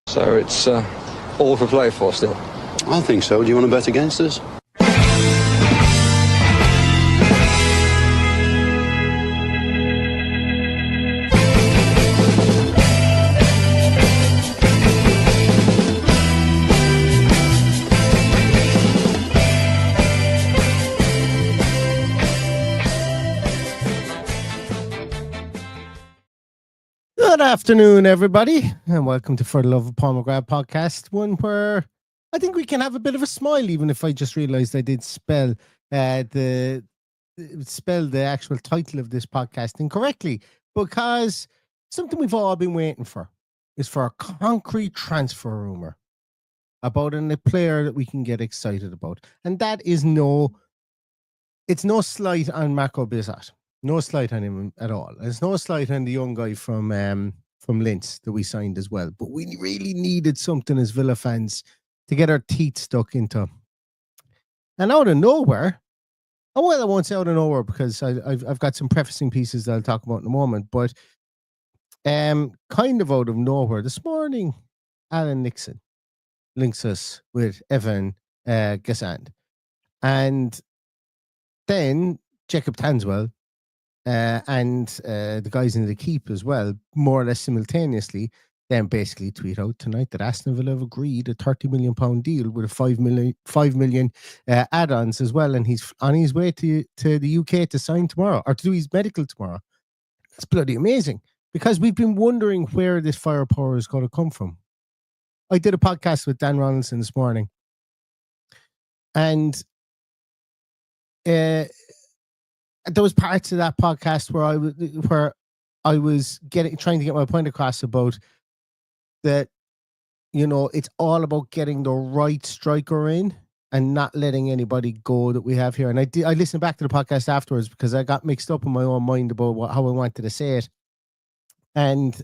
So it's all for play for still. I think so. Do you want to bet against us? Good afternoon, everybody, and welcome to For the Love of Paul McGrath podcast, one where I think we can have a bit of a smile, even if I just realized I did spell the actual title of this podcast incorrectly, because something we've all been waiting for is for a concrete transfer rumor about a player that we can get excited about, and that is it's no slight on Marco Bizzat. No slight on him at all. There's no slight on the young guy from Linz that we signed as well. But we really needed something as Villa fans to get our teeth stuck into. And out of nowhere, I won't say out of nowhere because I've got some prefacing pieces that I'll talk about in a moment. But kind of out of nowhere, this morning, Alan Nixon links us with Evann Guessand. And then Jacob Tanswell and the guys in the keep as well, more or less simultaneously, then basically tweet out tonight that Aston Villa have agreed a £30 million deal with a 5 million add-ons as well, and he's on his way to the UK to sign tomorrow, or to do his medical tomorrow. That's bloody amazing, because we've been wondering where this firepower is going to come from. I did a podcast with Dan Ronaldson this morning, and there was parts of that podcast where I was trying to get my point across about that, you know, it's all about getting the right striker in and not letting anybody go that we have here. And I listened back to the podcast afterwards because I got mixed up in my own mind about how I wanted to say it. And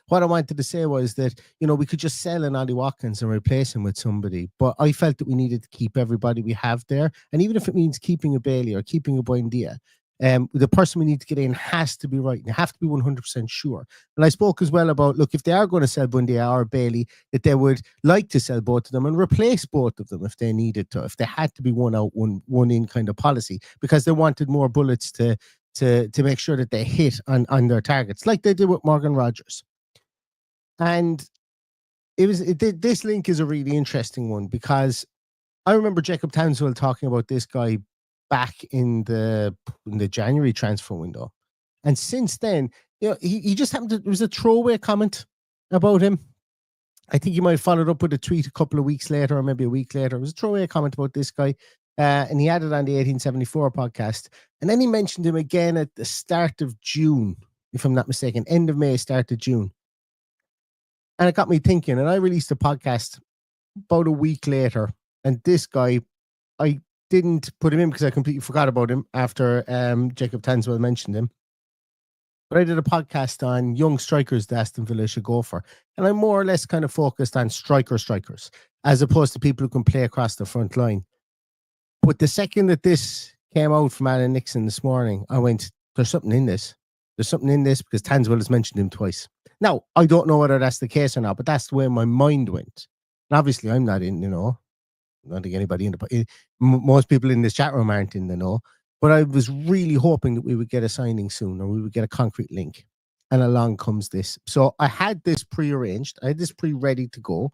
what I wanted to say was that, you know, we could just sell an Ollie Watkins and replace him with somebody. But I felt that we needed to keep everybody we have there. And even if it means keeping a Bailey or keeping a Buendia, the person we need to get in has to be right. They have to be 100% sure. And I spoke as well about, look, if they are going to sell Buendia or Bailey, that they would like to sell both of them and replace both of them if they needed to, if they had to be one out, one in kind of policy, because they wanted more bullets to make sure that they hit on their targets, like they did with Morgan Rogers. And this link is a really interesting one, because I remember Jacob Townswell talking about this guy back in the January transfer window. And since then, you know, he just happened to, it was a throwaway comment about him. I think he might have followed up with a tweet a couple of weeks later, or maybe a week later. It was a throwaway comment about this guy. And he had it on the 1874 podcast. And then he mentioned him again at the start of June, if I'm not mistaken, end of May, start of June. And it got me thinking, and I released a podcast about a week later. And this guy, I didn't put him in because I completely forgot about him after Jacob Tanswell mentioned him. But I did a podcast on young strikers that Aston Villa should go for. And I'm more or less kind of focused on strikers, as opposed to people who can play across the front line. But the second that this came out from Alan Nixon this morning, I went, there's something in this. There's something in this, because Tanswell has mentioned him twice. Now, I don't know whether that's the case or not, but that's the way my mind went. And obviously, I'm not in, you know, I don't think anybody in the, most people in this chat room aren't in the know, but I was really hoping that we would get a signing soon, or we would get a concrete link. And along comes this. So I had this pre-arranged. I had this pre-ready to go,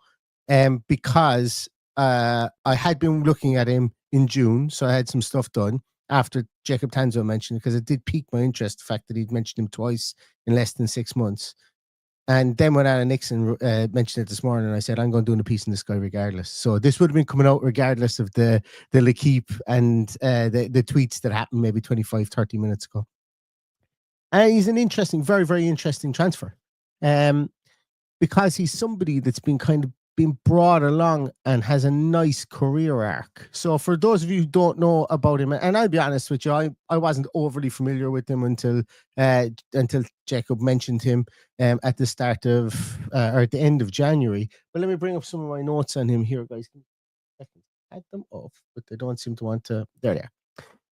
because I had been looking at him in June, so I had some stuff done after Jacob Tanswell mentioned, because it did pique my interest, the fact that he'd mentioned him twice in less than 6 months. And then when Alan Nixon mentioned it this morning, I said, I'm going to do a piece on this guy regardless. So this would have been coming out regardless of the L'Equipe and the tweets that happened maybe 25, 30 minutes ago. And he's an interesting, very, very interesting transfer, because he's somebody that's been kind of been brought along and has a nice career arc. So for those of you who don't know about him, and I'll be honest with you, I wasn't overly familiar with him until Jacob mentioned him at the start of or at the end of January. But let me bring up some of my notes on him here, guys. I had them off, but they don't seem to want to. There they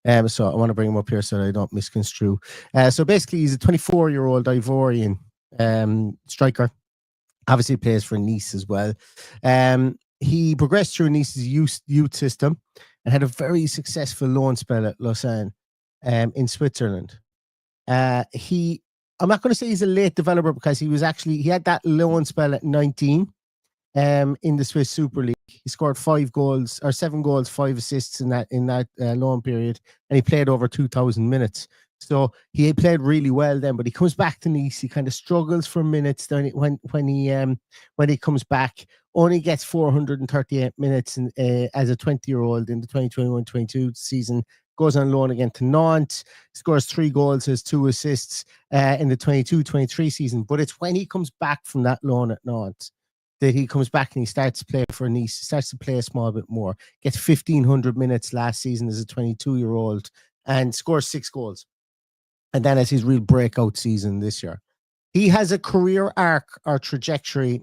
are. So I want to bring him up here so that I don't misconstrue. So basically, he's a 24-year-old Ivorian striker. Obviously plays for Nice as well. He progressed through Nice's youth system and had a very successful loan spell at Lausanne in Switzerland. I'm not going to say he's a late developer because he had that loan spell at 19 in the Swiss Super League. He scored 7 goals, 5 assists in that loan period, and he played over 2,000 minutes. So he played really well then, but he comes back to Nice. He kind of struggles for minutes when he comes back. Only gets 438 minutes as a 20-year-old in the 2021-22 season. Goes on loan again to Nantes, scores 3 goals, has 2 assists in the 22-23 season. But it's when he comes back from that loan at Nantes that he comes back and he starts to play for Nice, starts to play a small bit more, gets 1,500 minutes last season as a 22-year-old and scores 6 goals. And then as his real breakout season this year. He has a career arc or trajectory.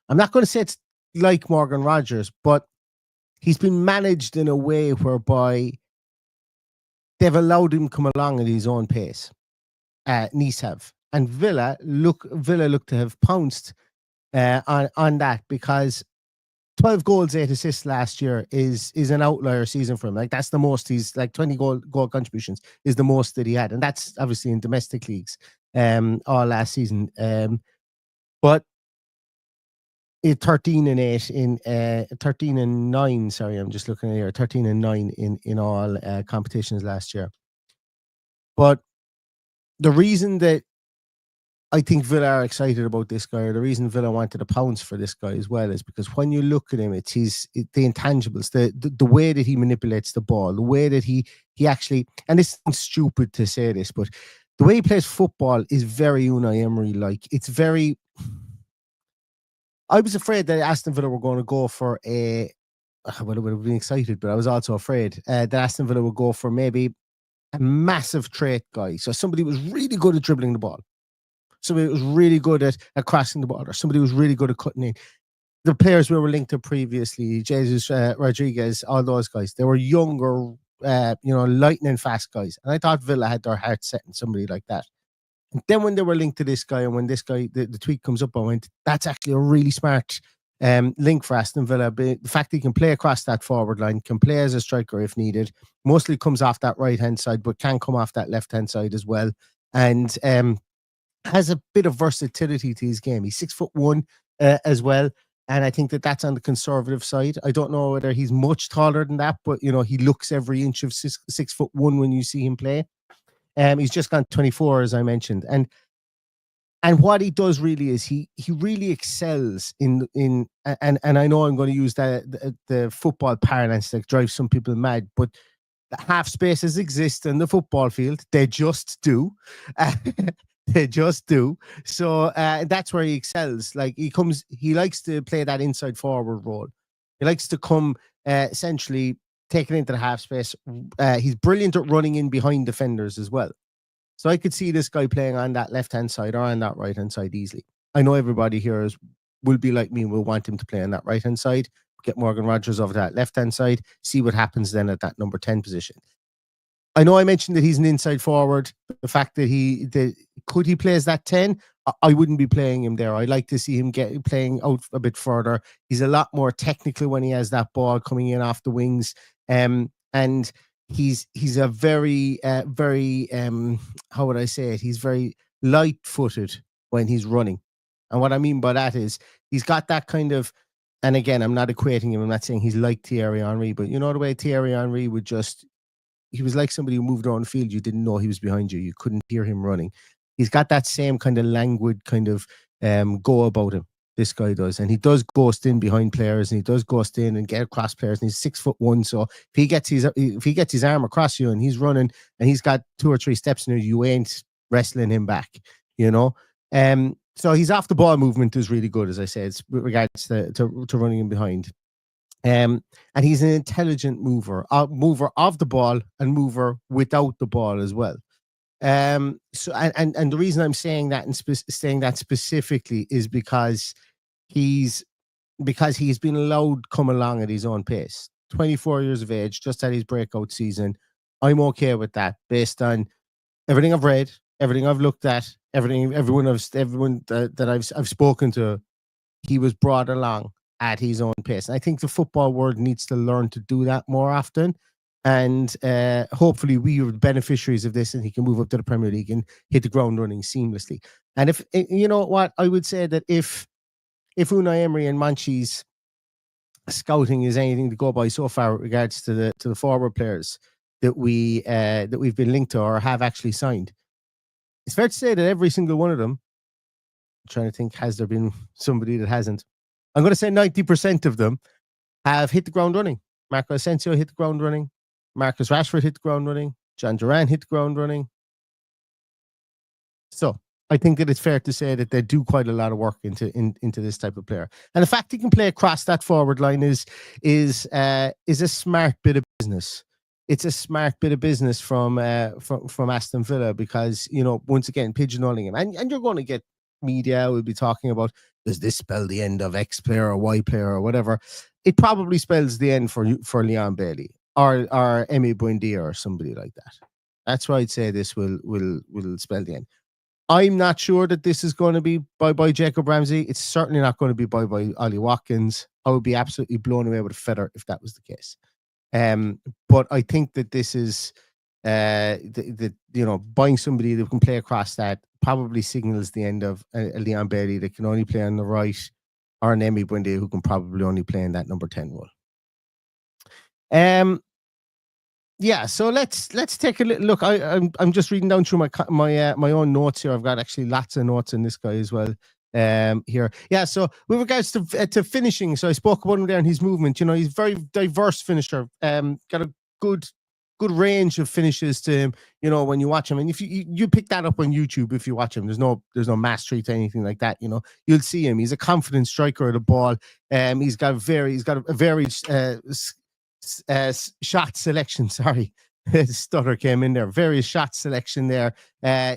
I'm not going to say it's like Morgan Rogers, but he's been managed in a way whereby they've allowed him to come along at his own pace. Nice have. And Villa look to have pounced on that, because 12 goals, 8 assists last year is an outlier season for him. Like, that's the most. He's like 20 goal contributions is the most that he had, and that's obviously in domestic leagues all last season. But 13 and 8 in 13 and 9. Sorry, I'm just looking at here. 13 and 9 in all competitions last year. But the reason that I think Villa are excited about this guy, or the reason Villa wanted to pounce for this guy as well, is because when you look at him, it's the intangibles, the way that he manipulates the ball, the way that he actually, and this is stupid to say this, but the way he plays football is very Unai Emery-like. It's very. I was afraid that Aston Villa were going to go for I would have been excited, but I was also afraid that Aston Villa would go for maybe a massive trait guy. So somebody who was really good at dribbling the ball. Somebody was really good at crossing the ball, or somebody was really good at cutting in. The players we were linked to previously, Jesus Rodriguez, all those guys, they were younger, lightning fast guys. And I thought Villa had their heart set on somebody like that. And then when they were linked to this guy, and when this guy, the tweet comes up, I went, that's actually a really smart link for Aston Villa. But the fact that he can play across that forward line, can play as a striker if needed, mostly comes off that right-hand side, but can come off that left-hand side as well. And has a bit of versatility to his game. He's 6'1" as well, and I think that that's on the conservative side. I don't know whether he's much taller than that, but he looks every inch of 6'1" when you see him play. He's just gone 24, as I mentioned, and what he does really is he really excels in and I know I'm going to use the football parlance that drives some people mad, but the half spaces exist in the football field. They just do. They just do. So that's where he excels. Like, he likes to play that inside forward role. He likes to come essentially take it into the half space. He's brilliant at running in behind defenders as well. So I could see this guy playing on that left-hand side or on that right-hand side easily. I know everybody here will be like me and will want him to play on that right-hand side, get Morgan Rogers over that left-hand side, see what happens then at that number 10 position. I know I mentioned that he's an inside forward. The fact that could he play as that 10? I wouldn't be playing him there. I'd like to see him playing out a bit further. He's a lot more technical when he has that ball coming in off the wings. And he's a very, very, how would I say it? He's very light-footed when he's running. And what I mean by that is he's got that kind of, and again, I'm not equating him. I'm not saying he's like Thierry Henry, but you know the way Thierry Henry would he was like somebody who moved around the field. You didn't know he was behind you. You couldn't hear him running. He's got that same kind of languid kind of go about him. This guy does. And he does ghost in behind players, and he does ghost in and get across players. And he's 6'1". So if he gets his arm across you and he's running and he's got 2 or 3 steps in you ain't wrestling him back, So his off the ball movement is really good, as I said, with regards to running him behind. And he's an intelligent mover of the ball and mover without the ball as well. So and the reason I'm saying that and saying that specifically is because he's been allowed to come along at his own pace. 24 years of age, just had his breakout season. I'm okay with that based on everything I've read, everything I've looked at, everyone that I've spoken to. he was brought along at his own pace. And I think the football world needs to learn to do that more often. And hopefully we are the beneficiaries of this, and he can move up to the Premier League and hit the ground running seamlessly. And if you know what, I would say that if Unai Emery and Monchi's scouting is anything to go by so far with regards to the forward players that we've been linked to or have actually signed, it's fair to say that every single one of them, I'm trying to think, has there been somebody that hasn't? I'm going to say 90% of them have hit the ground running. Marco Asensio hit the ground running. Marcus Rashford hit the ground running. John Duran hit the ground running. So I think that it's fair to say that they do quite a lot of work into this type of player. And the fact he can play across that forward line is a smart bit of business. It's a smart bit of business from Aston Villa, because, you know, once again, pigeonholing him. And you're going to get media will be talking about, does this spell the end of X player or Y player or whatever? It probably spells the end for Leon Bailey or Emi Buendia or somebody like that. That's why I'd say this will spell the end. I'm not sure that this is going to be by Jacob Ramsey. It's certainly not going to be by Ollie Watkins. I would be absolutely blown away with a feather if that was the case. But I think that this is buying somebody that can play across that probably signals the end of Leon Bailey that can only play on the right, or an Emi Buendia who can probably only play in that number 10 role. Yeah, so let's take a little look. I'm just reading down through my own notes here. I've got actually lots of notes in this guy as well. Here, yeah. So with regards to finishing, so I spoke about him there and his movement. You know, he's a very diverse finisher. Got a good range of finishes to him. You know, when you watch him, and if you pick that up on YouTube, if you watch him, there's no mastery to anything like that. You know, you'll see him. He's a confident striker of the ball. He's got a very shot selection. Sorry, stutter came in there. Various shot selection there.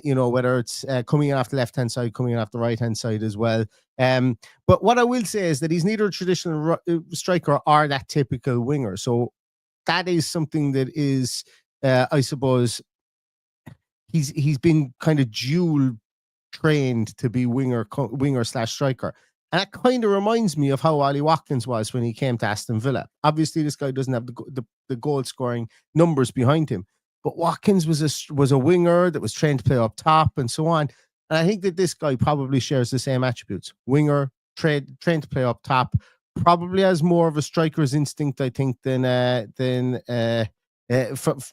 You know, whether it's coming off the left hand side, coming off the right hand side as well. But what I will say is that he's neither a traditional striker or that typical winger. So that is something that is, I suppose, he's been kind of dual trained to be winger / striker. And that kind of reminds me of how Ollie Watkins was when he came to Aston Villa. Obviously, this guy doesn't have the goal scoring numbers behind him, but Watkins was a winger that was trained to play up top and so on. And I think that this guy probably shares the same attributes: winger, trained to play up top, probably has more of a striker's instinct, I think, than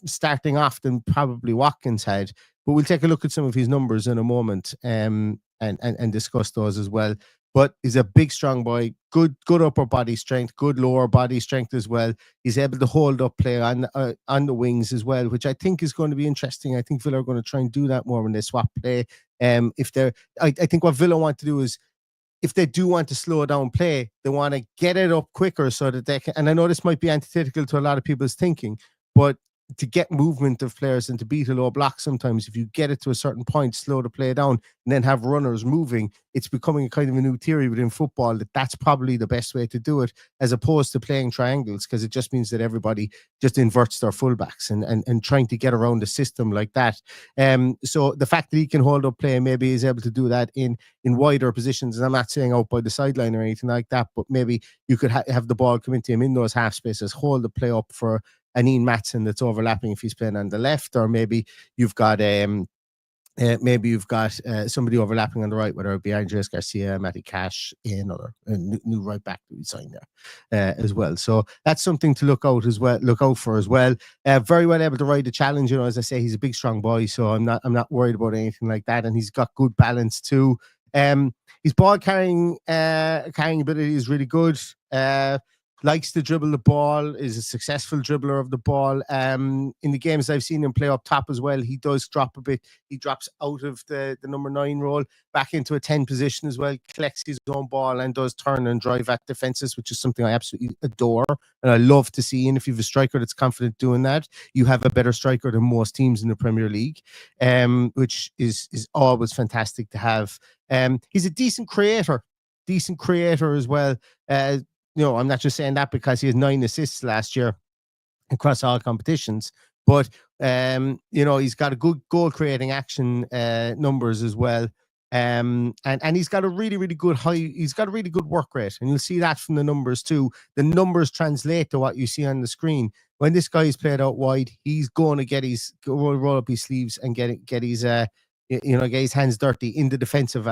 starting off than probably Watkins had. But we'll take a look at some of his numbers in a moment and discuss those as well. But he's a big, strong boy, good upper body strength, good lower body strength as well. He's able to hold up play on the wings as well, which I think is going to be interesting. I think Villa are going to try and do that more when they swap play. I think what Villa want to do is, if they do want to slow down play, they want to get it up quicker so that they can. And I know this might be antithetical to a lot of people's thinking, but to get movement of players and to beat a low block, sometimes if you get it to a certain point, slow the play down and then have runners moving, it's becoming a kind of a new theory within football that's probably the best way to do it, as opposed to playing triangles, because it just means that everybody just inverts their fullbacks and trying to get around the system like that. So the fact that he can hold up play, maybe is able to do that in wider positions, and I'm not saying out by the sideline or anything like that, but maybe you could have the ball come into him in those half spaces, hold the play up for an Ian Matson that's overlapping if he's playing on the left, or maybe you've got somebody overlapping on the right, whether it be Andres Garcia, Matty Cash, another new right back that we signed there as well. So that's something to look out for as well. Very well able to ride the challenge. You know, as I say, he's a big, strong boy, so I'm not worried about anything like that, and he's got good balance too. His ball carrying ability is really good. Likes to dribble the ball, is a successful dribbler of the ball. In the games I've seen him play up top as well, he does drop a bit. He drops out of the number 9 role back into a 10 position as well, collects his own ball and does turn and drive at defenses, which is something I absolutely adore and I love to see. And if you have a striker that's confident doing that, you have a better striker than most teams in the Premier League, which is always fantastic to have. He's a decent creator as well. You know, I'm not just saying that because he has 9 assists last year across all competitions, but you know, he's got a good goal creating action numbers as well. And he's got a really, really good he's got a really good work rate. And you'll see that from the numbers too. The numbers translate to what you see on the screen. When this guy is played out wide, he's going to get his roll up his sleeves and get his get his hands dirty in the defensive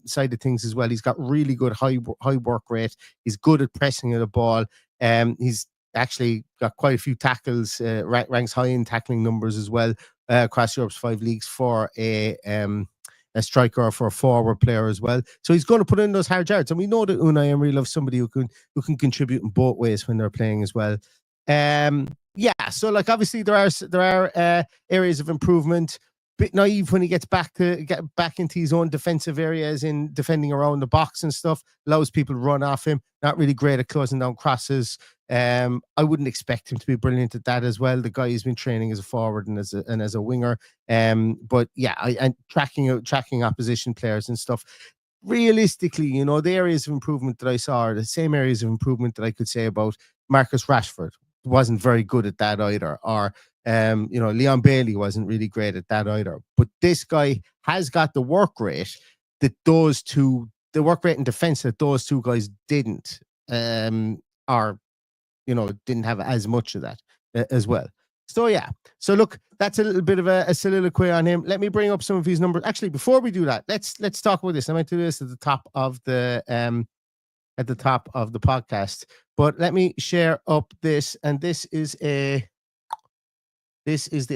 side of things as well. He's got really good high work rate. He's good at pressing the ball. He's actually got quite a few tackles, ranks high in tackling numbers as well across Europe's 5 leagues for a striker or for a forward player as well. So he's going to put in those hard yards. And we know that Unai Emery loves somebody who can contribute in both ways when they're playing as well. So like obviously there are areas of improvement. Bit naive when he gets back into his own defensive areas in defending around the box and stuff. Allows people to run off him. Not really great at closing down crosses. I wouldn't expect him to be brilliant at that as well. The guy has been training as a forward and as a winger. But yeah, and tracking opposition players and stuff. Realistically, the areas of improvement that I saw are the same areas of improvement that I could say about Marcus Rashford. Wasn't very good at that either. Or Leon Bailey wasn't really great at that either. But this guy has got the work rate that the work rate in defense that those two guys didn't, didn't have as much of that as well. So yeah. So look, that's a little bit of a soliloquy on him. Let me bring up some of his numbers. Actually, before we do that, let's talk about this. I might do this at the top of the podcast. But let me share up this, and this is the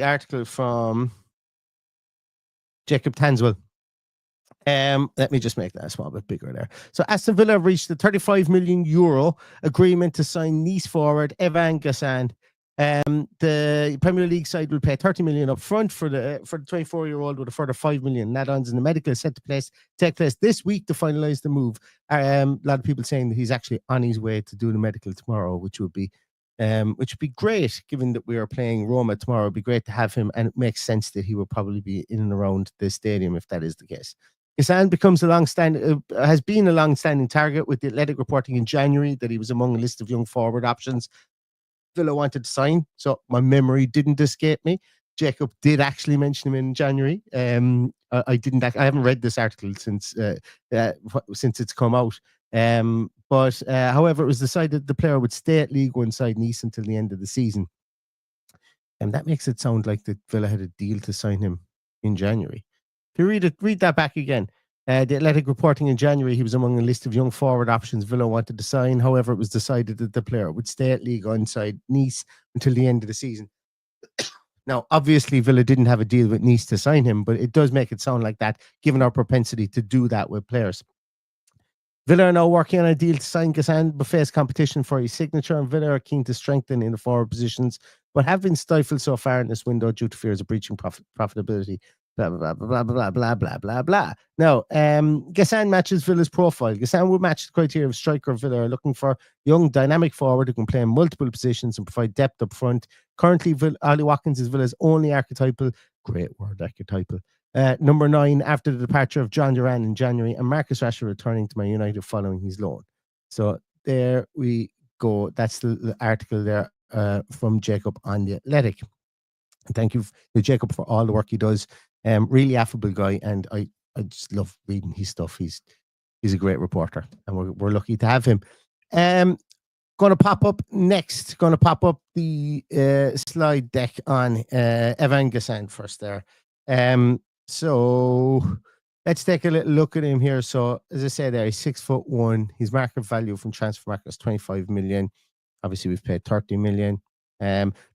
article from Jacob Tanswell. Let me just make that a small bit bigger there. So Aston Villa have reached the 35 million euro agreement to sign Nice forward Evann Guessand. The Premier League side will pay 30 million up front for the 24-year-old with a further 5 million add-ons, and the medical is set to take place this week to finalise the move. A lot of people saying that he's actually on his way to do the medical tomorrow, which would be great, given that we are playing Roma tomorrow. It'd be great to have him, and it makes sense that he will probably be in and around the stadium if that is the case. Guessand has been a long-standing target, with the Athletic reporting in January that he was among a list of young forward options Villa wanted to sign, so my memory didn't escape me. Jacob did actually mention him in January. I haven't read this article since it's come out. But however, it was decided the player would stay at League One side Nice until the end of the season, and that makes it sound like that Villa had a deal to sign him in January. If you read that back again. The Athletic reporting in January he was among a list of young forward options Villa wanted to sign. However, it was decided that the player would stay at Ligue 1 side Nice until the end of the season. Now, obviously, Villa didn't have a deal with Nice to sign him, but it does make it sound like that, given our propensity to do that with players. Villa are now working on a deal to sign Guessand, but face competition for his signature, and Villa are keen to strengthen in the forward positions, but have been stifled so far in this window due to fears of breaching profitability. Blah, blah, blah, blah, blah, blah, blah, blah. Now, Guessand matches Villa's profile. Guessand would match the criteria of striker. Villa are looking for young, dynamic forward who can play in multiple positions and provide depth up front. Currently, Ollie Watkins is Villa's only archetypal, great word, archetypal, number 9 after the departure of John Duran in January, and Marcus Rashford returning to Man United following his loan. So there we go. That's the article there from Jacob on The Athletic. And thank you to Jacob for all the work he does. Really affable guy, and I just love reading his stuff. He's a great reporter, and we're lucky to have him. Going to pop up next. Going to pop up the slide deck on Evann Guessand first there. So let's take a little look at him here. So as I said there, he's 6'1". His market value from Transfermarkt is 25 million. Obviously, we've paid 30 million.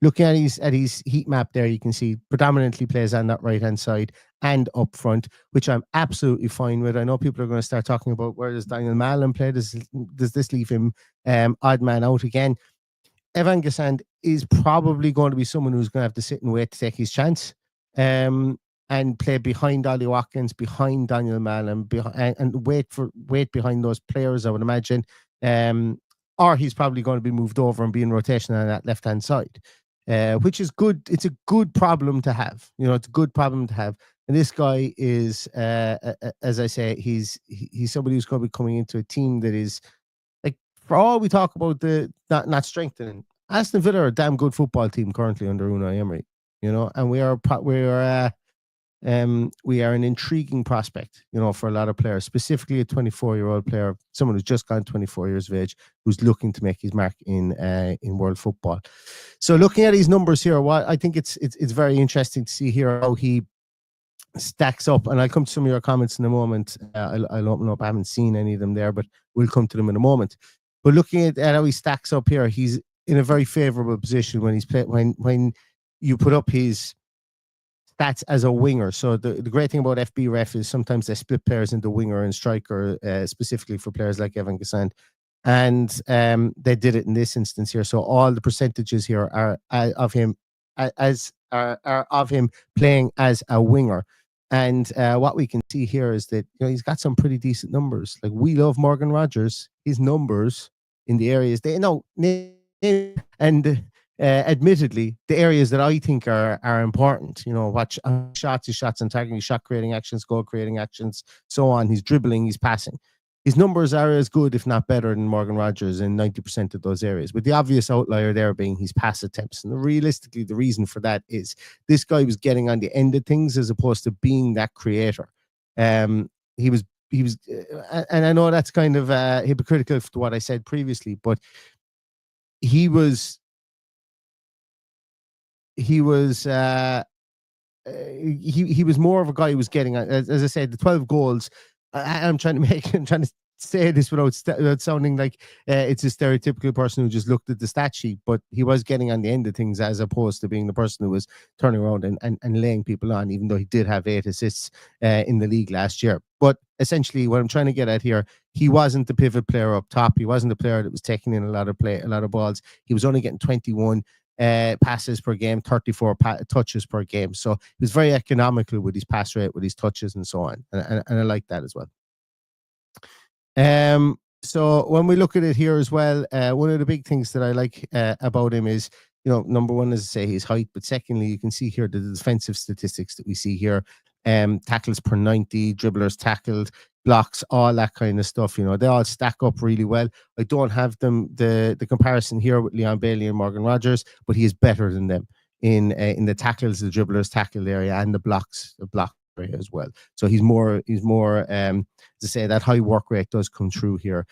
Looking at his heat map there, you can see predominantly plays on that right hand side and up front, which I'm absolutely fine with. I know people are going to start talking about where does Daniel Malen play? Does this leave him odd man out again? Evann Guessand is probably going to be someone who's going to have to sit and wait to take his chance, and play behind Ollie Watkins, behind Daniel Malen, and wait behind those players, I would imagine. Or he's probably going to be moved over and be in rotation on that left-hand side, which is good. It's a good problem to have. It's a good problem to have. And this guy is, as I say, he's somebody who's going to be coming into a team that is, like, for all we talk about the not strengthening, Aston Villa are a damn good football team currently under Unai Emery. And we are we are an intriguing prospect, for a lot of players, specifically a 24-year-old player, someone who's just gone 24 years of age, who's looking to make his mark in world football. So looking at his numbers here, I think it's very interesting to see here how he stacks up, and I'll come to some of your comments in a moment. I'll open up. I haven't seen any of them there, but we'll come to them in a moment. But looking at how he stacks up here, he's in a very favorable position when he's when you put up his stats as a winger. So the great thing about FBref is sometimes they split players into winger and striker, specifically for players like Evann Guessand. And they did it in this instance here. So all the percentages here are of him are of him playing as a winger. And what we can see here is that he's got some pretty decent numbers. Like, we love Morgan Rogers. His numbers in the areas admittedly, the areas that I think are important, what shots, his shots on target, his shot creating actions, goal creating actions, so on. He's dribbling, he's passing. His numbers are as good, if not better, than Morgan Rogers in 90% of those areas, with the obvious outlier there being his pass attempts. And realistically, the reason for that is this guy was getting on the end of things as opposed to being that creator. He was, and I know that's kind of hypocritical to what I said previously, but he was more of a guy who was getting, as I said, the 12 goals. I'm trying to say this without sounding like it's a stereotypical person who just looked at the stat sheet, but he was getting on the end of things as opposed to being the person who was turning around and laying people on, even though he did have 8 assists in the league last year. But essentially what I'm trying to get at here, he wasn't the pivot player up top. He wasn't the player that was taking in a lot of balls. He was only getting 21 passes per game, 34 touches per game. So he was very economical with his pass rate, with his touches, and so on. And I like that as well. So when we look at it here as well, one of the big things that I like about him is, number one, as I say, his height, but secondly, you can see here the defensive statistics that we see here. Tackles per 90, dribblers tackled, blocks, all that kind of stuff. They all stack up really well. I don't have the comparison here with Leon Bailey and Morgan Rogers, but he is better than them in the tackles, the dribblers tackled area, and the block area as well. So he's more to say that high work rate does come through here.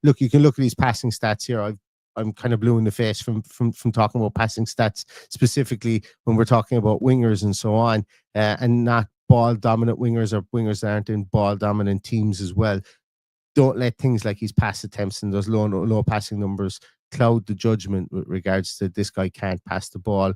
Look, you can look at these passing stats here. I'm kind of blue in the face from talking about passing stats, specifically when we're talking about wingers and so on, and not ball dominant wingers or wingers that aren't in ball dominant teams as well. Don't let things like his pass attempts and those low passing numbers cloud the judgment with regards to this guy can't pass the ball.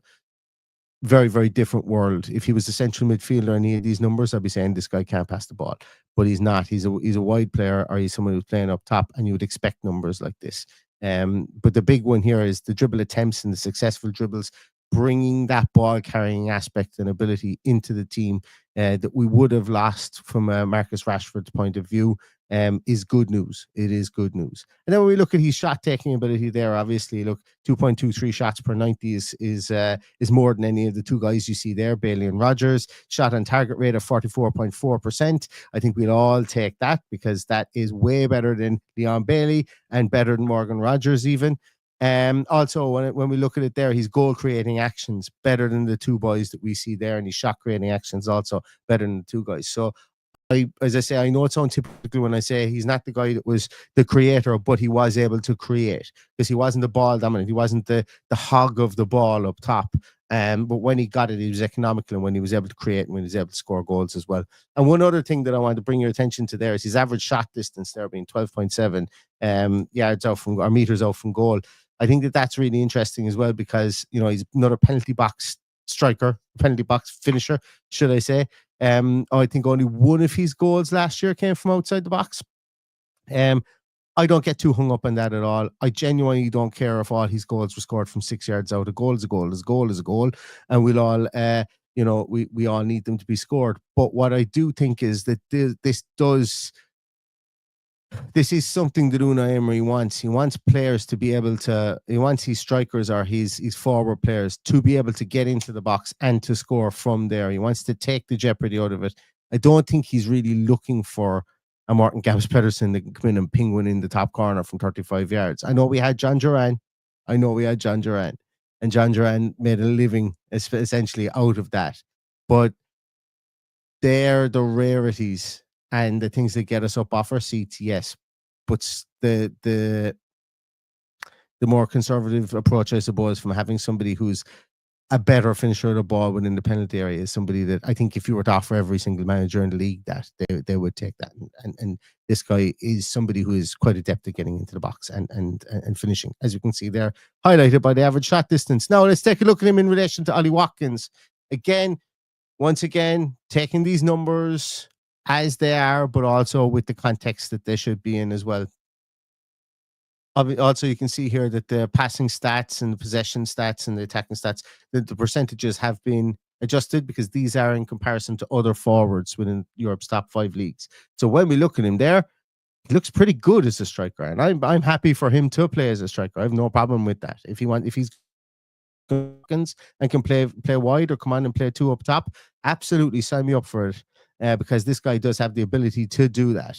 Very, very different world. If he was a central midfielder and he had these numbers, I'd be saying this guy can't pass the ball. But he's not. He's a wide player, or he's someone who's playing up top, and you would expect numbers like this. But the big one here is the dribble attempts and the successful dribbles, bringing that ball carrying aspect and ability into the team that we would have lost from Marcus Rashford's point of view, is good news. It is good news. And then when we look at his shot taking ability there, obviously, look, 2.23 shots per 90 is more than any of the two guys you see there, Bailey and Rogers. Shot on target rate of 44.4%. I think we'll all take that, because that is way better than Leon Bailey and better than Morgan Rogers even. Also, when we look at it there, his goal creating actions better than the two boys that we see there, and his shot creating actions also better than the two guys. So as I say, I know it sounds typical when I say he's not the guy that was the creator, but he was able to create, because he wasn't the ball dominant. He wasn't the hog of the ball up top. But when he got it, he was economical, and when he was able to create, and when he was able to score goals as well. And one other thing that I want to bring your attention to there is his average shot distance there being 12.7 yards out from, or meters out from goal. I think that's really interesting as well, because he's another penalty box striker, penalty box finisher, should I say. I think only one of his goals last year came from outside the box. I don't get too hung up on that at all. I genuinely don't care if all his goals were scored from 6 yards out. A goal is a goal. A goal is a goal, and we'll all, we all need them to be scored. But what I do think is that this is something that Unai Emery wants. He wants players to be able to, he wants his strikers or his forward players to be able to get into the box and to score from there. He wants to take the jeopardy out of it. I don't think he's really looking for a Martin Gabs Pedersen that can come in and ping one in the top corner from 35 yards. I know we had John Duran. And John Duran made a living essentially out of that. But they're the rarities and the things that get us up off our seats, yes. But the more conservative approach, I suppose, from having somebody who's a better finisher of the ball within the penalty area is somebody that I think if you were to offer every single manager in the league that, they would take that. And this guy is somebody who is quite adept at getting into the box and finishing, as you can see there, highlighted by the average shot distance. Now let's take a look at him in relation to Ollie Watkins. Once again, taking these numbers as they are, but also with the context that they should be in as well. Also, you can see here that the passing stats and the possession stats and the attacking stats, the percentages have been adjusted because these are in comparison to other forwards within Europe's top 5 leagues. So when we look at him there, he looks pretty good as a striker, and I'm happy for him to play as a striker. I have no problem with that. If he's and can play wide or come on and play 2 up top, absolutely sign me up for it, because this guy does have the ability to do that.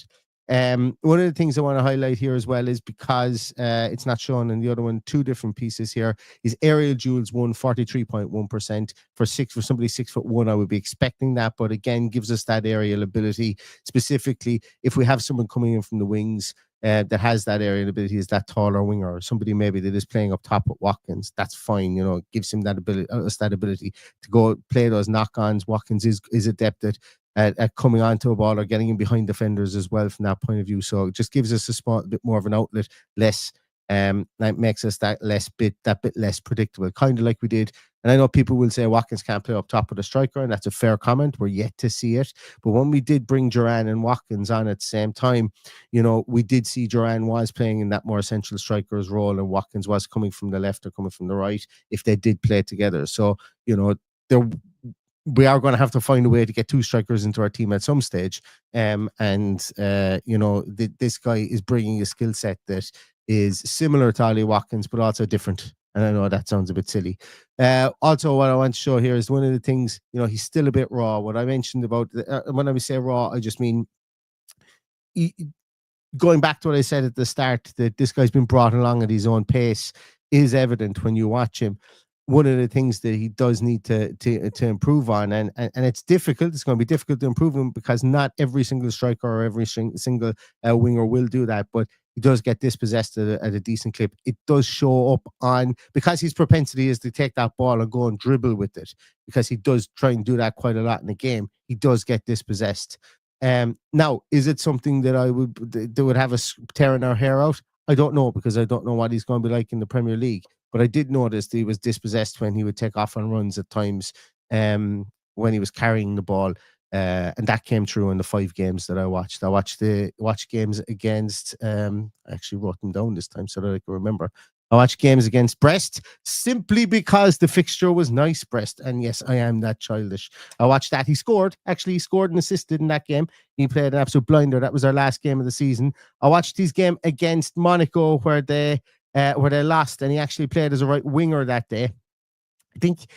One of the things I want to highlight here as well is because it's not shown in the other one, 2 different pieces here. His aerial duels won 43.1% for somebody 6'1". I would be expecting that, but again, gives us that aerial ability. Specifically, if we have someone coming in from the wings that has that aerial ability, is that taller winger, or somebody maybe that is playing up top with Watkins, that's fine. You know, gives him that ability to go play those knock-ons. Watkins is adept at coming onto a ball or getting in behind defenders as well from that point of view. So it just gives us a bit more of an outlet, less that makes us that bit less predictable, kind of like we did. And I know people will say Watkins can't play up top with a striker, and that's a fair comment. We're yet to see it. But when we did bring Duran and Watkins on at the same time, you know, we did see Duran was playing in that more essential striker's role, and Watkins was coming from the left or coming from the right if they did play together. So, you know, we are going to have to find a way to get 2 strikers into our team at some stage. You know, this guy is bringing a skill set that is similar to Ollie Watkins, but also different. And I know that sounds a bit silly. Also, what I want to show here is one of the things, you know, he's still a bit raw. What I mentioned about, when I say raw, I just mean, going back to what I said at the start, that this guy's been brought along at his own pace is evident when you watch him. One of the things that he does need to improve on, and it's difficult. It's going to be difficult to improve him because not every single striker or every single winger will do that. But he does get dispossessed at a decent clip. It does show up on, because his propensity is to take that ball and go and dribble with it, because he does try and do that quite a lot in the game. He does get dispossessed. Now, is it something that would have us tearing our hair out? I don't know, because I don't know what he's going to be like in the Premier League. But I did notice that he was dispossessed when he would take off on runs at times, when he was carrying the ball. And that came through in the 5 games that I watched. I watched games against, I actually wrote them down this time so that I can remember. I watched games against Brest simply because the fixture was nice, Brest. And yes, I am that childish. I watched that. He scored and assisted in that game. He played an absolute blinder. That was our last game of the season. I watched his game against Monaco where they lost, and he actually played as a right winger that day. I think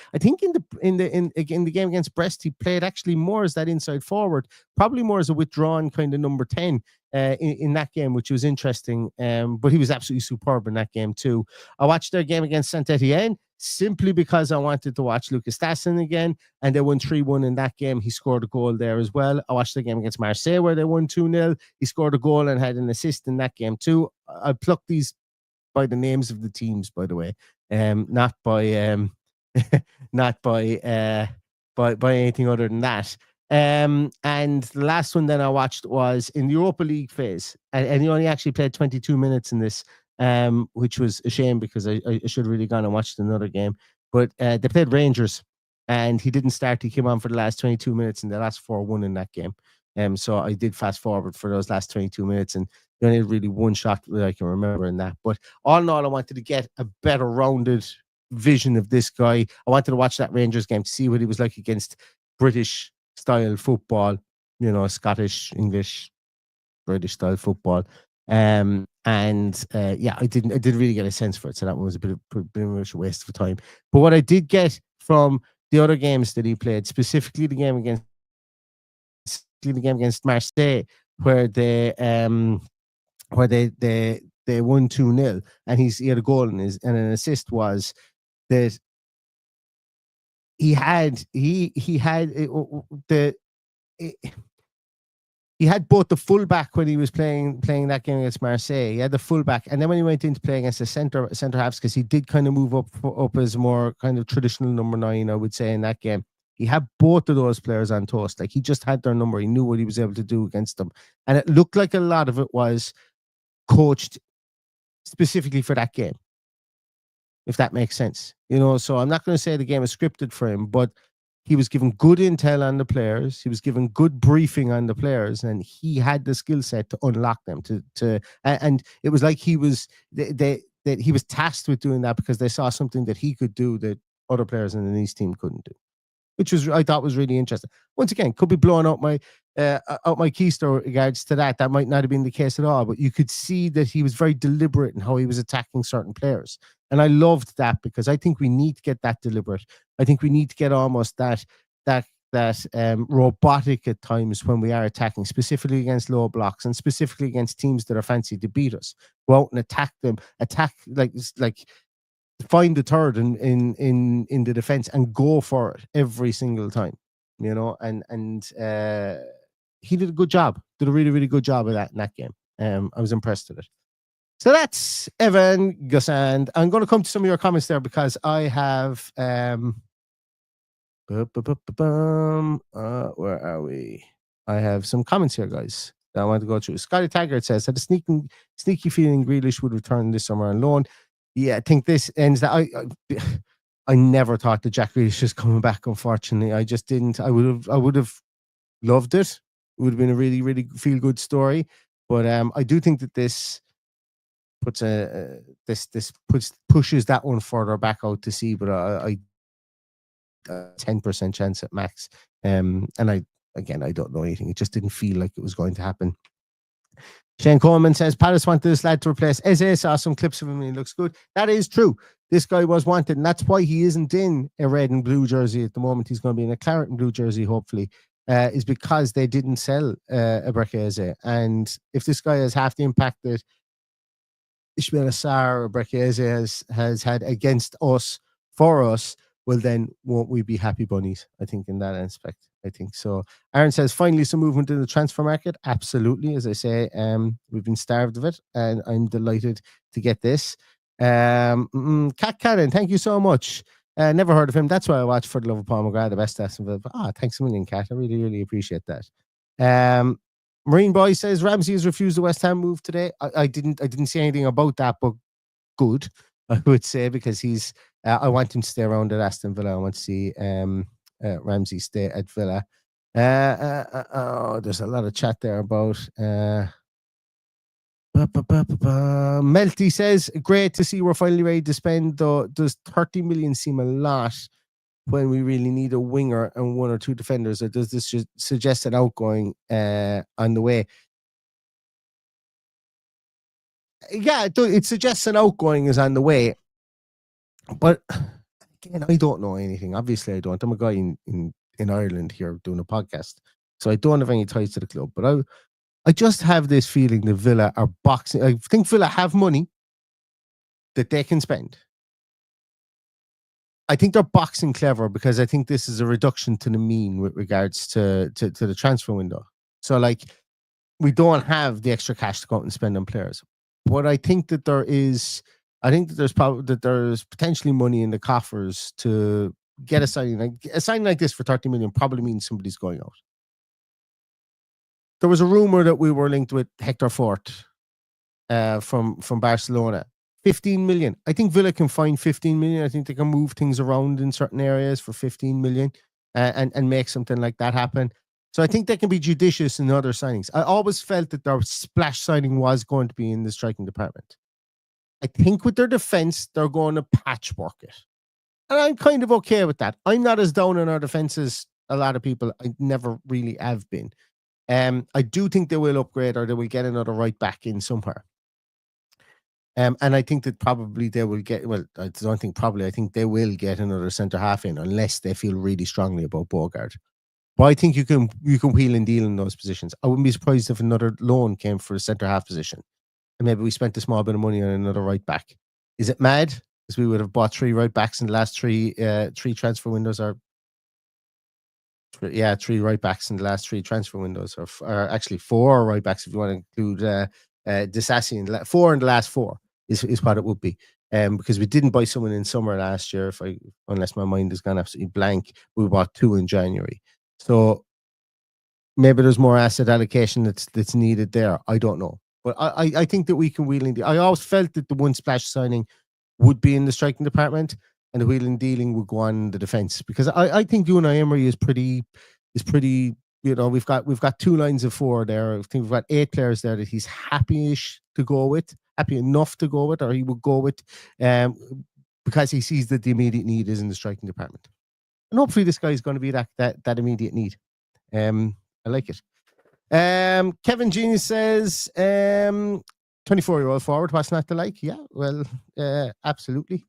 in the game against Brest, he played actually more as that inside forward, probably more as a withdrawn kind of number 10 in that game, which was interesting. But he was absolutely superb in that game too. I watched their game against Saint-Etienne simply because I wanted to watch Lucas Tassin again, and they won 3-1 in that game. He scored a goal there as well. I watched the game against Marseille where they won 2-0. He scored a goal and had an assist in that game too. I plucked these by the names of the teams, by the way, not by not by anything other than that. And the last one then I watched was in the Europa League phase, and he only actually played 22 minutes in this, which was a shame because I should have really gone and watched another game. But they played Rangers, and he didn't start. He came on for the last 22 minutes, and the last 4-1 in that game. So I did fast forward for those last 22 minutes, and they only had really one shot that I can remember in that. But all in all, I wanted to get a better rounded vision of this guy. I wanted to watch that Rangers game to see what he was like against British style football, you know, Scottish, English, British style football. Yeah, I didn't really get a sense for it. So that one was a bit of a waste of time. But what I did get from the other games that he played, specifically the game against Marseille, where they won 2-0, and he had a goal and an assist, was that he had the he had both the fullback when he was playing that game against Marseille. He had the fullback, and then when he went into playing against the centre halves, because he did kind of move up as more kind of traditional number 9, I would say, in that game. He had both of those players on toast. Like, he just had their number. He knew what he was able to do against them, and it looked like a lot of it was coached specifically for that game, if that makes sense. So I'm not going to say the game is scripted for him, but he was given good intel on the players. He was given good briefing on the players, and he had the skill set to unlock them. And it was like he was that he was tasked with doing that because they saw something that he could do that other players in the East team couldn't do, which I thought was really interesting. Once again, could be blowing out my keister regards to that. That might not have been the case at all, but you could see that he was very deliberate in how he was attacking certain players. And I loved that, because I think we need to get that deliberate. I think we need to get almost that robotic at times when we are attacking, specifically against low blocks and specifically against teams that are fancy to beat us. Go out and attack them, like find the third in the defense and go for it every single time, and he did a good job, did a really, really good job of that in that game. I was impressed with it. So that's Evann, Guessand. I'm going to come to some of your comments there, because I have where are we? I have some comments here, guys, that I want to go through. Scotty Taggart says, had a sneaky feeling Grealish would return this summer on loan. Yeah, I think this ends that. I never thought that Jack Grealish was coming back, unfortunately. I just didn't. I would have loved it. It would have been a really, really feel good story. But I do think that this puts pushes that one further back out to sea. But I 10% chance at max. And I don't know anything. It just didn't feel like it was going to happen. Shane Coleman says, Palace wanted this lad to replace Eze. Saw some clips of him and he looks good. That is true. This guy was wanted, and that's why he isn't in a red and blue jersey at the moment. He's going to be in a claret and blue jersey, hopefully, is because they didn't sell Ebreke Eze. And if this guy has half the impact that Ismail Assar or Ebreke Eze has had against us, for us, well, then won't we be happy bunnies? I think in that aspect. I think so. Aaron says, finally some movement in the transfer market. Absolutely. As I say, we've been starved of it, and I'm delighted to get this. Cat Cannon, thank you so much. Never heard of him. That's why I watch For the Love of Paul McGrath, the best Aston Villa. Thanks a million, Cat. I really, really appreciate that. Marine Boy says, Ramsey has refused the West Ham move today. I didn't say anything about that, but good, I would say, because he's I want him to stay around at Aston Villa. I want to see Ramsey stay at Villa. There's a lot of chat there about Melty says, great to see we're finally ready to spend, though does 30 million seem a lot when we really need a winger and one or two defenders, or does this suggest an outgoing on the way? Yeah, it suggests an outgoing is on the way. But again, I don't know anything. Obviously, I don't. I'm a guy in Ireland here doing a podcast, so I don't have any ties to the club. But I just have this feeling that Villa are boxing. I think Villa have money that they can spend. I think they're boxing clever, because I think this is a reduction to the mean with regards to the transfer window. So, like, we don't have the extra cash to go out and spend on players. But I think that there's potentially money in the coffers to get a signing like this for 30 million. Probably means somebody's going out. There was a rumor that we were linked with Hector Fort from Barcelona. 15 million. I think Villa can find 15 million. I think they can move things around in certain areas for 15 million and make something like that happen. So I think they can be judicious in other signings. I always felt that their splash signing was going to be in the striking department. I think with their defense, they're going to patchwork it. And I'm kind of okay with that. I'm not as down on our defense as a lot of people. I never really have been. I do think they will upgrade, or they will get another right back in somewhere. And I think that probably they will get, well, I think they will get another centre half in, unless they feel really strongly about Bogard. But I think you can wheel and deal in those positions. I wouldn't be surprised if another loan came for a centre half position, and maybe we spent a small bit of money on another right back. Is it mad? Because we would have bought 3 right backs in the last three transfer windows, or 3 right backs in the last 3 transfer windows, or actually 4 right backs if you want to include Disassi. 4 in the last 4 is what it would be. Because we didn't buy someone in summer last year, unless my mind has gone absolutely blank. We bought 2 in January, so maybe there's more asset allocation that's needed there. I don't know, but I think that we can wheel and deal. I always felt that the one splash signing would be in the striking department, and the wheeling dealing would go on in the defense, because I think Unai Emery is pretty. You know, we've got 2 lines of 4 there. I think we've got 8 players there that he's happy-ish to go with, happy enough to go with, or he would go with, because he sees that the immediate need is in the striking department, and hopefully this guy is going to be that immediate need. I like it. Kevin Genius says, 24-year-old forward, what's not to like? Yeah, well, absolutely.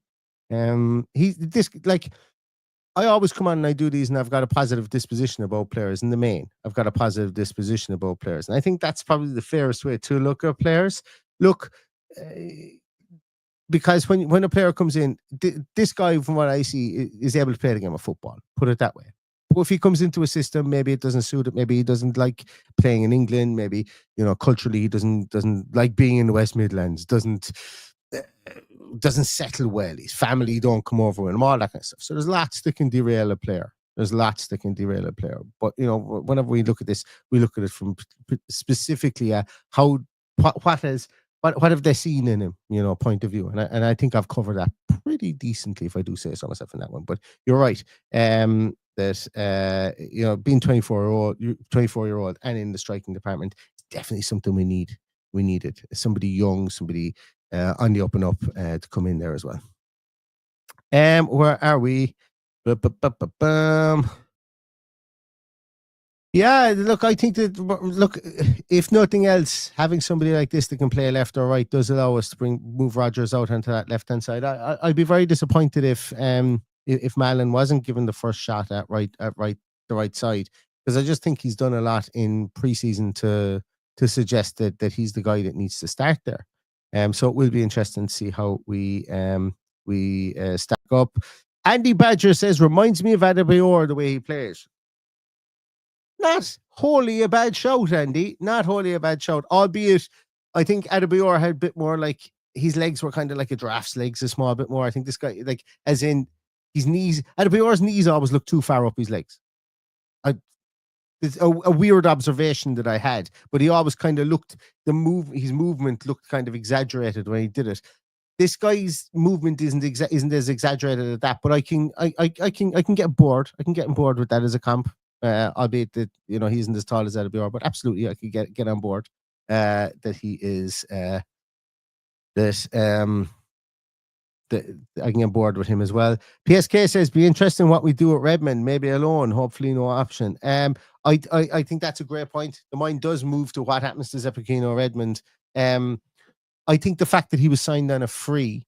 I always come on and I do these, and I've got a positive disposition about players in the main. I've got a positive disposition about players. And I think that's probably the fairest way to look at players. Look, because when a player comes in, this guy, from what I see, is able to play the game of football. Put it that way. But if he comes into a system, maybe it doesn't suit it. Maybe he doesn't like playing in England. Maybe, culturally he doesn't like being in the West Midlands. Doesn't settle well. His family don't come over with him. All that kind of stuff. So there's lots that can derail a player. But whenever we look at this, we look at it from specifically what have they seen in him, point of view. And I think I've covered that pretty decently, if I do say so myself, in that one. But you're right. That being 24-year-old and in the striking department is definitely something we need. We needed somebody young, somebody on the up and up to come in there as well. Where are we? Yeah, look, I think that if nothing else, having somebody like this that can play left or right does allow us to move Rodgers out onto that left hand side. I'd be very disappointed if Malin wasn't given the first shot at the right side, because I just think he's done a lot in preseason to suggest that he's the guy that needs to start there. So it will be interesting to see how we stack up. Andy Badger says, reminds me of Adebayor the way he plays. Not wholly a bad shout, Andy. Not wholly a bad shout. Albeit, I think Adebayor had a bit more like, his legs were kind of like a giraffe's legs, a small bit more. I think this guy, like, as in his knees, Adebayor's knees always look too far up his legs. It's a weird observation that I had, but he always kind of looked, his movement looked kind of exaggerated when he did it. This guy's movement isn't as exaggerated as that, but I can get bored. I can get on board with that as a comp, albeit that he isn't as tall as Adebayor, but absolutely I could get on board that he is that I can get bored with him as well. PSK says, be interesting what we do at Redmond, maybe alone, hopefully no option. I think that's a great point. The mind does move to what happens to Zepachino Redmond. I think the fact that he was signed on a free,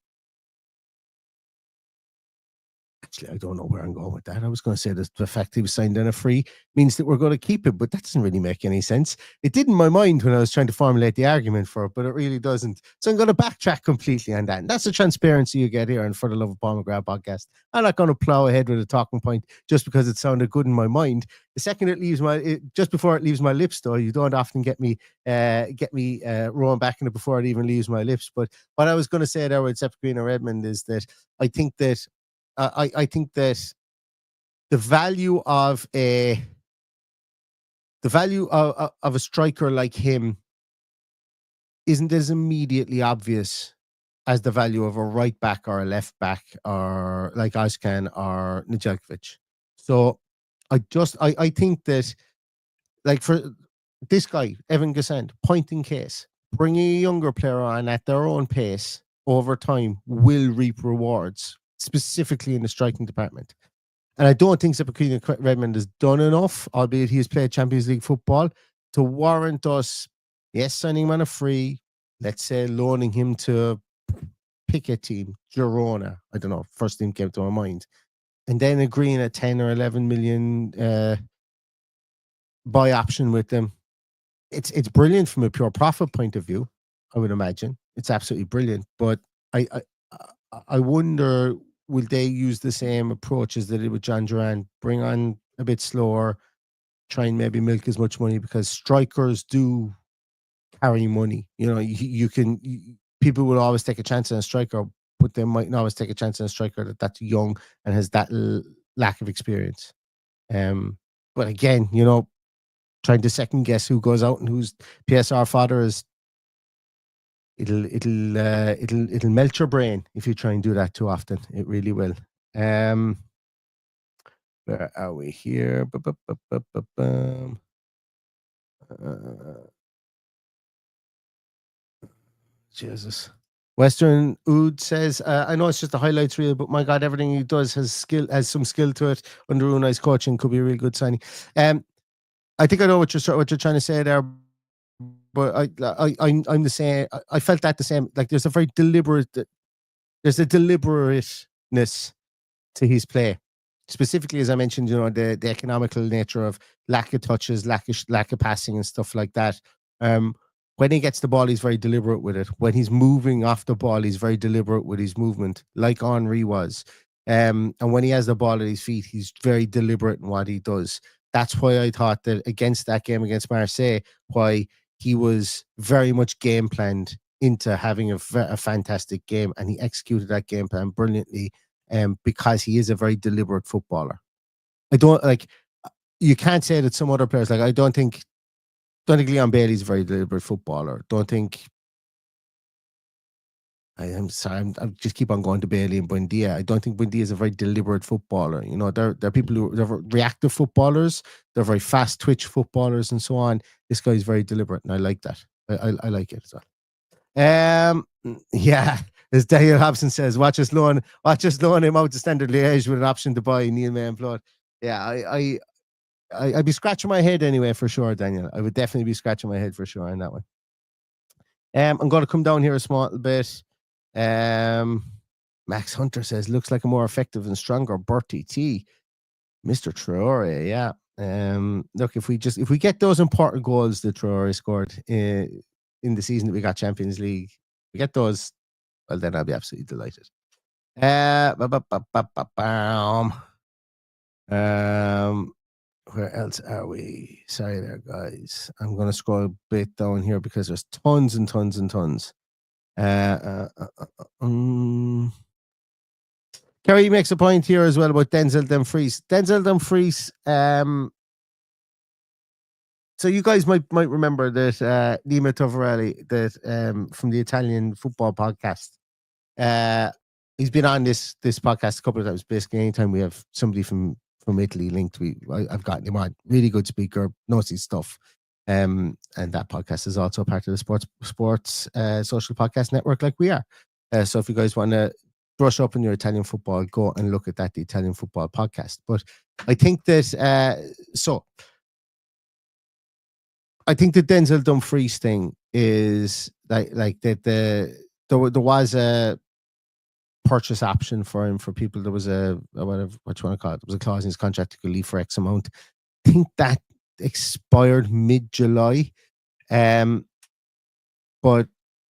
actually, I don't know where I'm going with that. I was going to say that the fact he was signed on a free means that we're going to keep him, but that doesn't really make any sense. It did in my mind when I was trying to formulate the argument for it, but it really doesn't. So I'm going to backtrack completely on that. And that's the transparency you get here on For the Love of Paul McGrath podcast. I'm not going to plow ahead with a talking point just because it sounded good in my mind. The second just before it leaves my lips, though, you don't often get me rolling back in it before it even leaves my lips. But what I was going to say there with Zepachino Redmond is that I think that the value of a striker like him isn't as immediately obvious as the value of a right back or a left back, or like Aston or Nedeljkovic. So I think that, like, for this guy, Evann Guessand, point in case, bringing a younger player on at their own pace over time will reap rewards, specifically in the striking department. And I don't think Zepachino Redmond has done enough, albeit he has played Champions League football, to warrant us, signing him on a free, let's say loaning him to pick a team, Girona, I don't know, first team came to my mind, and then agreeing a 10 or 11 million buy option with them. It's brilliant from a pure profit point of view, I would imagine. It's absolutely brilliant. But I wonder, will they use the same approach as they did with John Duran? Bring on a bit slower, try and maybe milk as much money, because strikers do carry money. People will always take a chance on a striker, but they might not always take a chance on a striker that's young and has that lack of experience. But again, trying to second guess who goes out and who's PSR fodder is it'll melt your brain if you try and do that too often. It really will. Where are we here? Jesus. Western Ood says, I know it's just a highlights reel, but my God, everything he does has some skill to it. Under Unai's coaching, could be a really good signing. I think I know what you're trying to say there, but I'm the same. I felt that the same. Like there's a deliberateness to his play. Specifically, as I mentioned, the economical nature of lack of touches, lack of passing and stuff like that. When he gets the ball, he's very deliberate with it. When he's moving off the ball, he's very deliberate with his movement, like Henry was. And when he has the ball at his feet, he's very deliberate in what he does. That's why I thought that against that game against Marseille, why he was very much game planned into having a fantastic game, and he executed that game plan brilliantly. Because he is a very deliberate footballer. You can't say that some other players, I don't think Leon Bailey's a very deliberate footballer. I'm sorry, I just keep on going to Bailey and Buendia. I don't think Buendia is a very deliberate footballer. There are people who are reactive footballers. They're very fast twitch footballers and so on. This guy's very deliberate, and I like that. I like it as well. Yeah, as Daniel Hobson says, watch us loan him out to Standard Liège with an option to buy Neil May and Flood. Yeah, I'd be scratching my head anyway for sure, Daniel. I would definitely be scratching my head for sure on that one. I'm going to come down here a small bit. Max Hunter says, looks like a more effective and stronger Bertie T. Mr. Traore, yeah. Look, if we get those important goals that Traore scored in the season that we got Champions League, we get those, well, then I'll be absolutely delighted. Where else are we? Sorry there, guys. I'm going to scroll a bit down here because there's tons and tons and tons. Kerry makes a point here as well about Denzel Dumfries. Denzel Dumfries, so you guys might remember that Nima Tovarelli, that from the Italian football podcast, he's been on this podcast a couple of times. Basically, anytime we have somebody from Italy linked, I've gotten him on. Really good speaker, knows his stuff. And that podcast is also part of the sports social podcast network, like we are. So if you guys want to brush up on your Italian football, go and look at that, the Italian football podcast. But I think that I think the Denzel Dumfries thing is like that there was a purchase option for him for people. There was a whatever what you want to call it. There was a clause in his contract to leave for X amount. I think that expired mid-July. But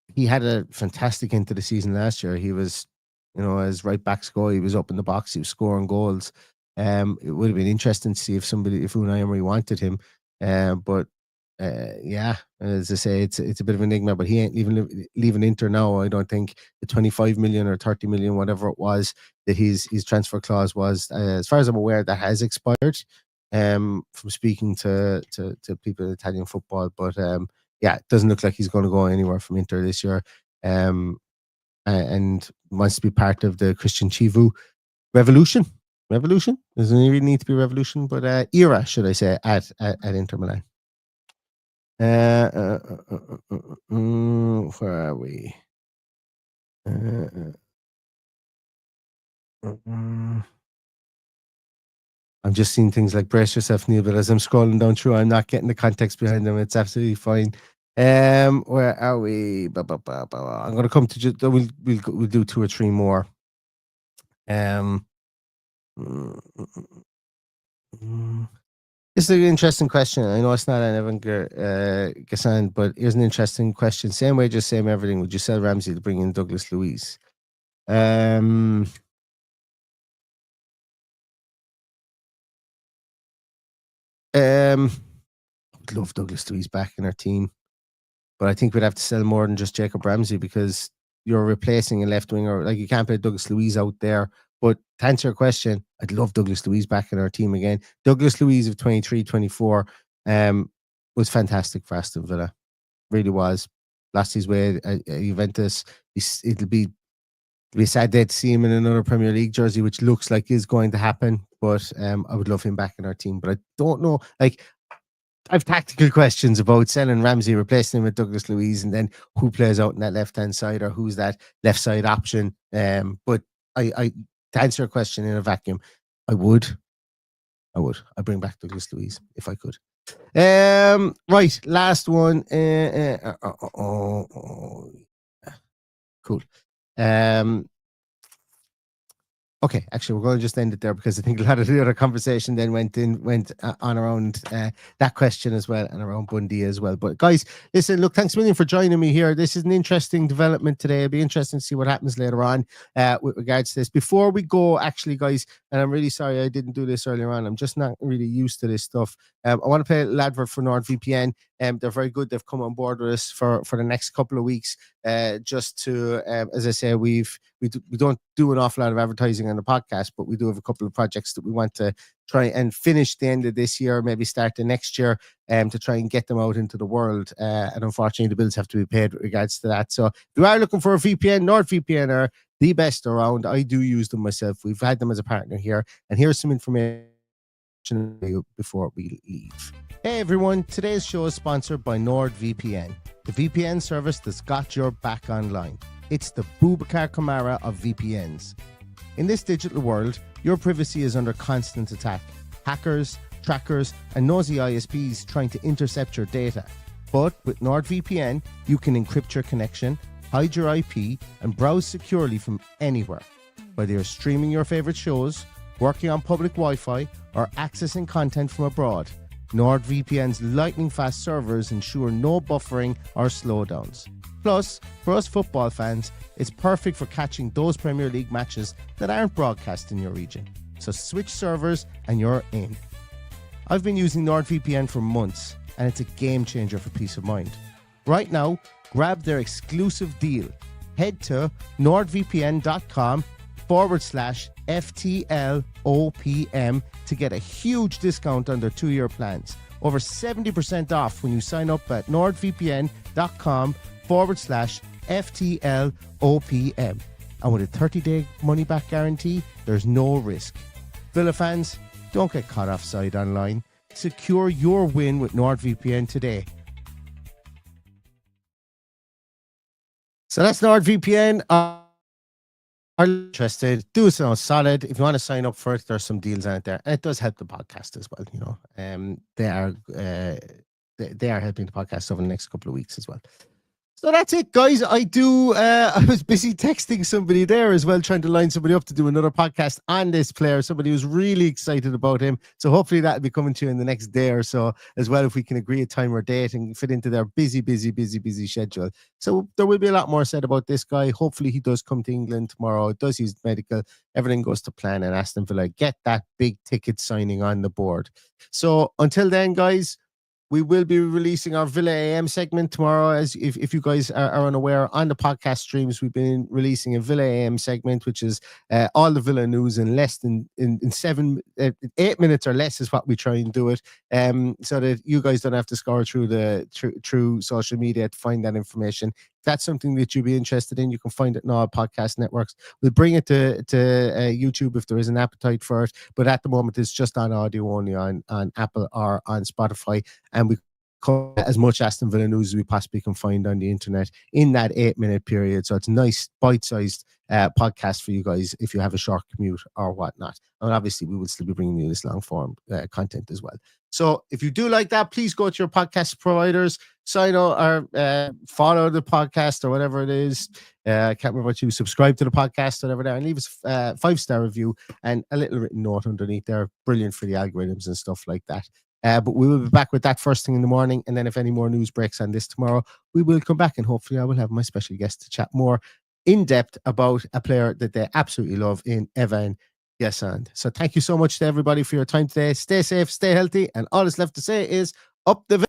he had a fantastic end to the season last year. He was, as right backs go, he was up in the box, he was scoring goals. It would have been interesting to see if Unai Emery wanted him. But yeah, as I say, it's a bit of an enigma, but he ain't leaving Inter now. I don't think the 25 million or 30 million, whatever it was, that his transfer clause was, as far as I'm aware, that has expired. From speaking to people in Italian football, but yeah, it doesn't look like he's going to go anywhere from Inter this year, and wants to be part of the Christian Chivu revolution. Revolution doesn't really need to be revolution, but era, should I say, at Inter Milan. Where are we? I'm just seeing things like brace yourself, Neil, but as I'm scrolling down through, I'm not getting the context behind them. It's absolutely fine. Where are we? I'm going to come to just we'll do 2 or 3 more. This is an interesting question. I know it's not an Evan Guessand, but here's an interesting question. Same wages, same everything. Would you sell Ramsey to bring in Douglas Luiz? I'd love Douglas Luiz back in our team, but I think we'd have to sell more than just Jacob Ramsey because you're replacing a left winger. Like, you can't play Douglas Luiz out there. But to answer your question, I'd love Douglas Luiz back in our team again. Douglas Luiz of 23-24 was fantastic for Aston Villa. Really was. Lost his way at Juventus. It'll be a sad day to see him in another Premier League jersey, which looks like is going to happen. But I would love him back in our team. But I don't know. Like, I have tactical questions about selling Ramsey, replacing him with Douglas Luiz, and then who plays out in that left-hand side, or who's that left side option. But I to answer your question in a vacuum, I would. I'd bring back Douglas Luiz if I could. Right, last one. Cool. Okay, actually, we're going to just end it there because I think a lot of the other conversation then went on around that question as well and around Bundy as well. But guys, listen, look, thanks a million for joining me here. This is an interesting development today. It'll be interesting to see what happens later on with regards to this. Before we go, actually, guys, and I'm really sorry I didn't do this earlier on. I'm just not really used to this stuff. I want to play a little advert for NordVPN. They're very good. They've come on board with us for the next couple of weeks, just to, as I say, we don't do an awful lot of advertising on the podcast, but we do have a couple of projects that we want to try and finish the end of this year, maybe start the next year, to try and get them out into the world. And unfortunately, the bills have to be paid with regards to that. So if you are looking for a VPN, NordVPN are the best around. I do use them myself. We've had them as a partner here. And here's some information before we leave. Hey everyone, today's show is sponsored by NordVPN, the VPN service that's got your back online. It's the Boubacar Kamara of VPNs. In this digital world, your privacy is under constant attack. Hackers, trackers, and nosy ISPs trying to intercept your data. But with NordVPN, you can encrypt your connection, hide your IP, and browse securely from anywhere. Whether you're streaming your favorite shows, working on public Wi-Fi, or accessing content from abroad, NordVPN's lightning-fast servers ensure no buffering or slowdowns. Plus, for us football fans, it's perfect for catching those Premier League matches that aren't broadcast in your region. So switch servers and you're in. I've been using NordVPN for months, and it's a game changer for peace of mind. Right now, grab their exclusive deal. Head to nordvpn.com/FTLoPM to get a huge discount on their 2-year plans. Over 70% off when you sign up at nordvpn.com/FTLoPM. And with a 30-day money-back guarantee, there's no risk. Villa fans, don't get caught offside online. Secure your win with NordVPN today. So that's NordVPN. Are interested, do so solid. If you want to sign up for it, there's some deals on it there. And it does help the podcast as well, you know. They are helping the podcast over the next couple of weeks as well. So that's it, guys. I was busy texting somebody there as well, trying to line somebody up to do another podcast on this player. Somebody was really excited about him. So hopefully that'll be coming to you in the next day or so as well, if we can agree a time or date and fit into their busy schedule. So there will be a lot more said about this guy. Hopefully he does come to England tomorrow. Does his medical. Everything goes to plan, and Aston Villa get that big ticket signing on the board. So until then, guys, we will be releasing our Villa AM segment tomorrow. As if you guys are unaware, on the podcast streams, we've been releasing a Villa AM segment, which is all the Villa news in less than in 8 minutes or less is what we try and do it, so that you guys don't have to scour through social media to find that information. If that's something that you'd be interested in, you can find it in all podcast networks. We'll bring it to YouTube if there is an appetite for it, but at the moment it's just on audio only on Apple or on Spotify, and we cover as much Aston Villa news as we possibly can find on the internet in that 8-minute period. So it's a nice bite-sized podcast for you guys if you have a short commute or whatnot. And obviously we will still be bringing you this long form content as well. So if you do like that, please go to your podcast providers, sign up or follow the podcast or whatever it is. I can't remember what you subscribe to the podcast, whatever there, and leave us a 5-star review and a little written note underneath there. Brilliant for the algorithms and stuff like that. But we will be back with that first thing in the morning. And then if any more news breaks on this tomorrow, we will come back and hopefully I will have my special guest to chat more in depth about a player that they absolutely love in Evann, Guessand. So thank you so much to everybody for your time today. Stay safe, stay healthy, and all that's left to say is up the